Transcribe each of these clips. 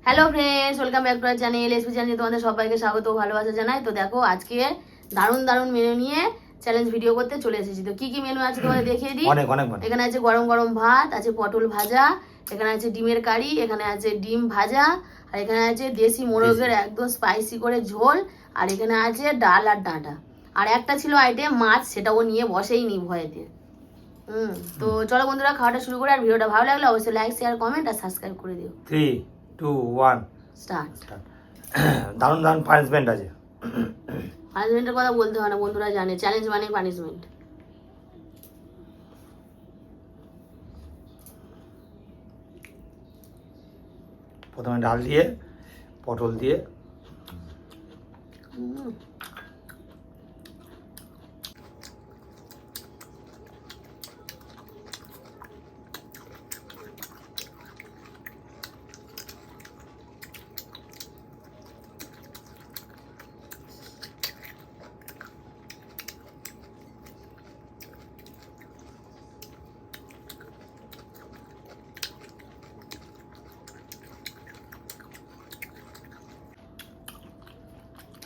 Hello friends, welcome back to our channel SP চ্যানেলে তোমাদের সবাইকে স্বাগত ও ভালোবাসা জানাই। তো দেখো আজকে দারুণ দারুণ মেনু নিয়ে চ্যালেঞ্জ ভিডিও করতে চলে এসেছি। তো কি কি মেনু আছে তোমাদের দেখিয়ে দিই। অনেক অনেক অনেক। এখানে আছে গরম গরম ভাত, আছে পটল ভাজা, এখানে আছে ডিমের কারি, এখানে আছে ডিম ভাজা, আর এখানে আছে দেশি মোরগের একদম স্পাইসি করে ঝোল, আর এখানে আছে ডাল আর ডাঁটা। আর একটা ছিল আইটেম মাছ, সেটাও নিয়ে বসেই নি ভয়েতে। তো চলো বন্ধুরা, খাওয়াটা শুরু করে। আর ভিডিওটা ভালো লাগলে অবশ্যই লাইক শেয়ার কমেন্ট আর সাবস্ক্রাইব করে দিও। 3, 2, 1 স্টার্ট। দারুণ দারুণ পানিশমেন্ট আছে। পানিশমেন্টের কথা বলতে হয় না, বন্ধুরা জানে চ্যালেঞ্জ মানে পানিশমেন্ট। প্রথমে ডাল দিয়ে, পটল দিয়ে,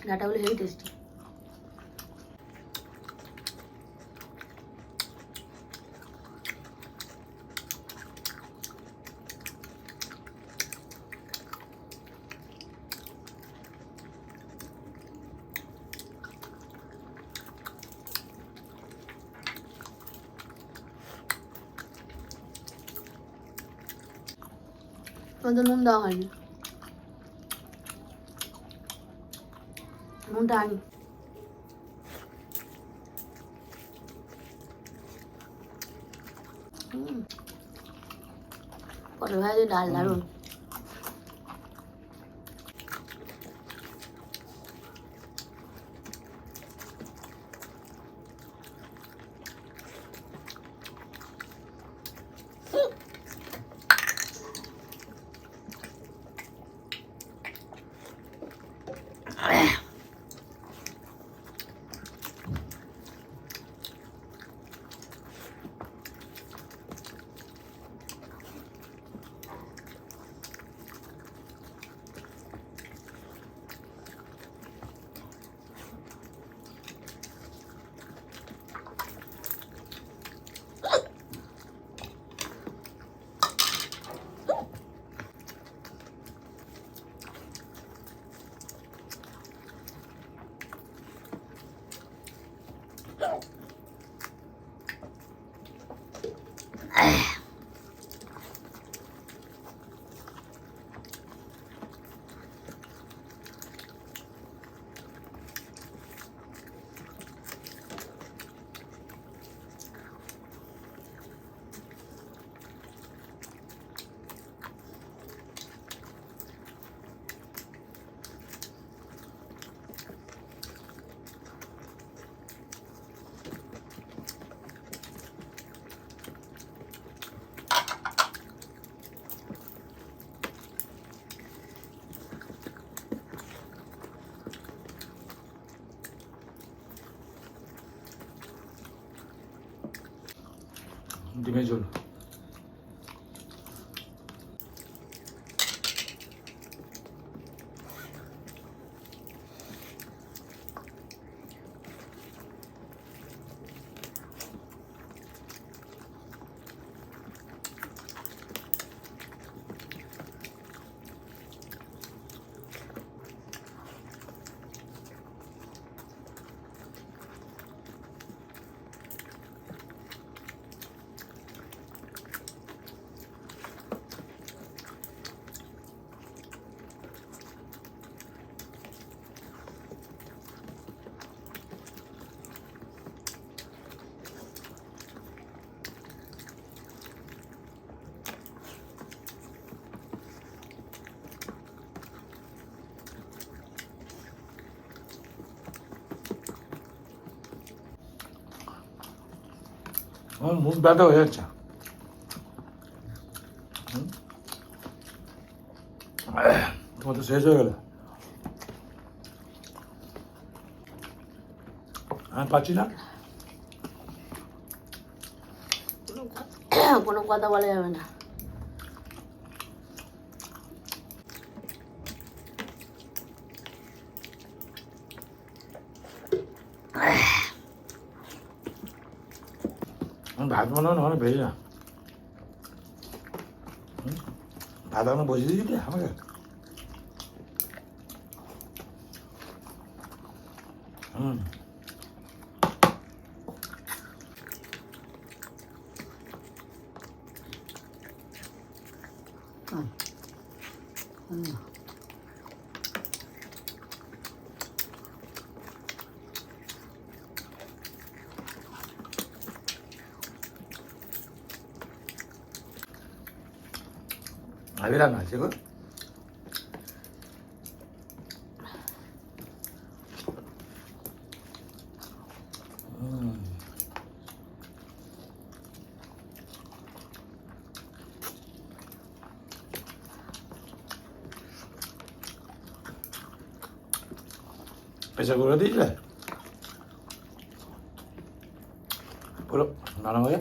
ডাটাগুলো হেভি টেস্টি। তোমাদের নুন দেওয়া হয়নি, নুনটা আনি। পটল ভাজা দিয়ে ডাল দারুন। ডিমের ঝোল। আমার মুখ ব্যথা হয়ে যাচ্ছে। তোমার তো শেষ হয়ে গেল। আমি পাচ্ছি না। কোনো কথা বলা যাবে না। ভাত মনে হয় বেশি না ভাত এখনো বসিয়ে দিয়েছি আমাকে হুম আগে রান্না আছে গো প্রেসার করে দিয়েছিলে পুরো নরম হয়ে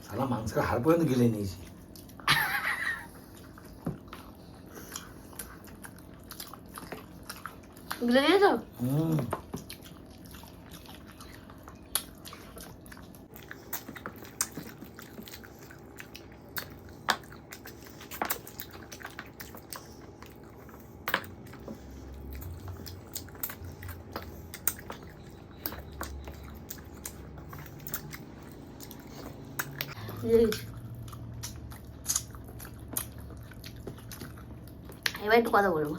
সালা মাংসের হাড় পর্যন্ত গিলে নিয়েছি গিলে দিয়েছো এবার একটু কথা বলবো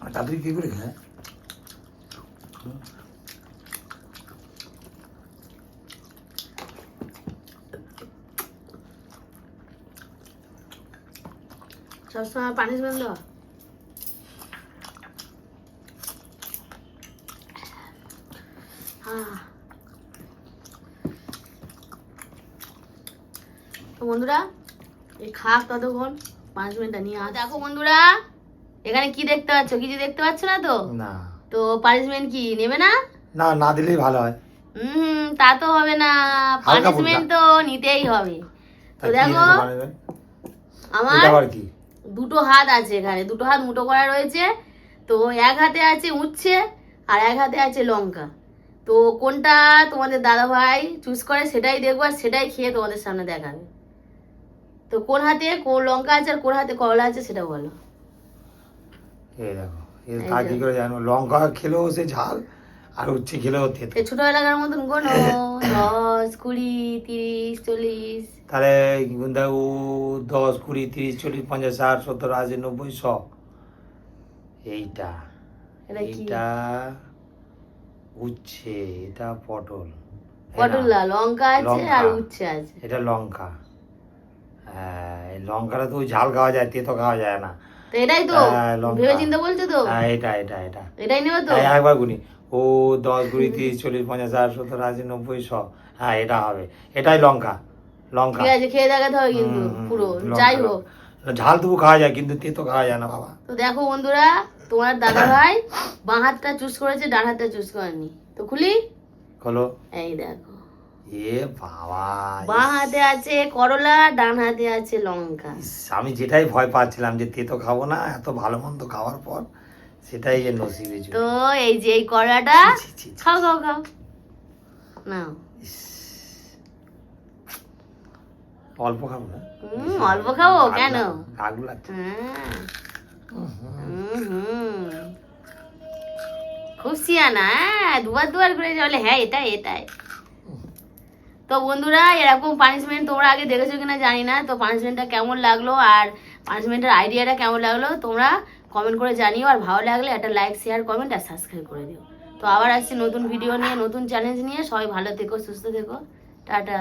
তাড়াতাড়ি কি করে খেলে সবসময় পানিশমেন্ট দেওয়া তো বন্ধুরা এই খাক ততক্ষণ পানিশমেন্টটা নিয়ে দেখো বন্ধুরা এখানে কি দেখতে পাচ্ছ কিছু দেখতে পাচ্ছ না তো না তো পানিশমেন্ট কি নেবে না না না দিলেই ভালো হয় তা তো হবে না হালকা পানিশমেন্ট তো নিতেই হবে তো তা কি দেখো এনে বানাবেন? আমার এটা আবার কি দুটো হাত আছে এখানে দুটো হাত মুঠো করা রয়েছে তো এক হাতে আছে উচ্ছে আর এক হাতে আছে লঙ্কা তো কোনটা তোমাদের দাদা ভাই চুজ করে সেটাই দেখবো আর সেটাই খেয়ে তোমাদের সামনে দেখাবে তো কোন হাতে কোন লঙ্কা আছে আর কোন হাতে করলা আছে সেটা বলো এই দেখো এই এই তা যে। কি করে জানো লঙ্কা খেলেও সে ঝাল আর উচ্ছে খেলেও তেতো এই ছোট এলাকার মতন গোনো 10, 20, 30, 40 তাহলে দেখো 10, 20, 30, 40, 50, 60, 70, 80, 90, 100 এইটা এটা কি এইটা উচ্ছে এটা পটল পটলা লঙ্কা আছে লঙ্কা। আর উচ্ছে আছে এটা লঙ্কা হ্যাঁ এই লঙ্কাটা তো ওই ঝাল খাওয়া যায় তেতো খাওয়া যায় না তো এটাই তো হ্যাঁ, লঙ্কা। ভেবে চিন্তে বলছো তো হ্যাঁ এটা এটা এটা এটাই নেবে তো হ্যাঁ একবার গুনি ও 10, 20, 30, 40, 50, 60, 70, 80, 90, 100 হ্যাঁ এটা হবে এটাই লঙ্কা লঙ্কা ঠিক আছে খেয়ে দেখাতে হবে কিন্তু পুরো লঙ্কা, যাই লঙ্কা। হোক ঝাল তবু খাওয়া যায় কিন্তু তেতো খাওয়া যায় না বাবা তো দেখো বন্ধুরা তোমার দাদা ভাই বাঁ হাতটা চুজ করেছে ডান হাতটা চুজ করেনি তো খুলি হলো এই দেখো এ বাবা বাঁ হাতে আছে করলা ডান হাতে আছে লঙ্কা ইস, আমি যেটাই ভয় পাচ্ছিলাম যে তেতো খাবো না এত ভালো মন্দ খাওয়ার পর সেটাই এর নসিবে ছিল। তো এই যে এই করলাটা ছি, ছি, ছি। খাও খাও খাও নাও ইস, অল্প খাবো না অল্প খাবো কেন রাগ লাগছে হ্যাঁ। হুম। খুব সিয়ানা, হ্যাঁ, দুবার দুবার করে বলে হ্যাঁ এটাই এটাই। তো বন্ধুরা এরকম পানিশমেন্ট তোমরা আগে দেখেছো কিনা জানি না, তো পানিশমেন্টটা কেমন লাগলো আর পানিশমেন্টের আইডিয়াটা কেমন লাগলো তোমরা কমেন্ট করে জানিও, আর ভালো লাগলে একটা লাইক শেয়ার কমেন্ট আর সাবস্ক্রাইব করে দিও। তো আবার আসছি নতুন ভিডিও নিয়ে, নতুন চ্যালেঞ্জ নিয়ে। সবাই ভালো থেকো, সুস্থ থেকো, টাটা।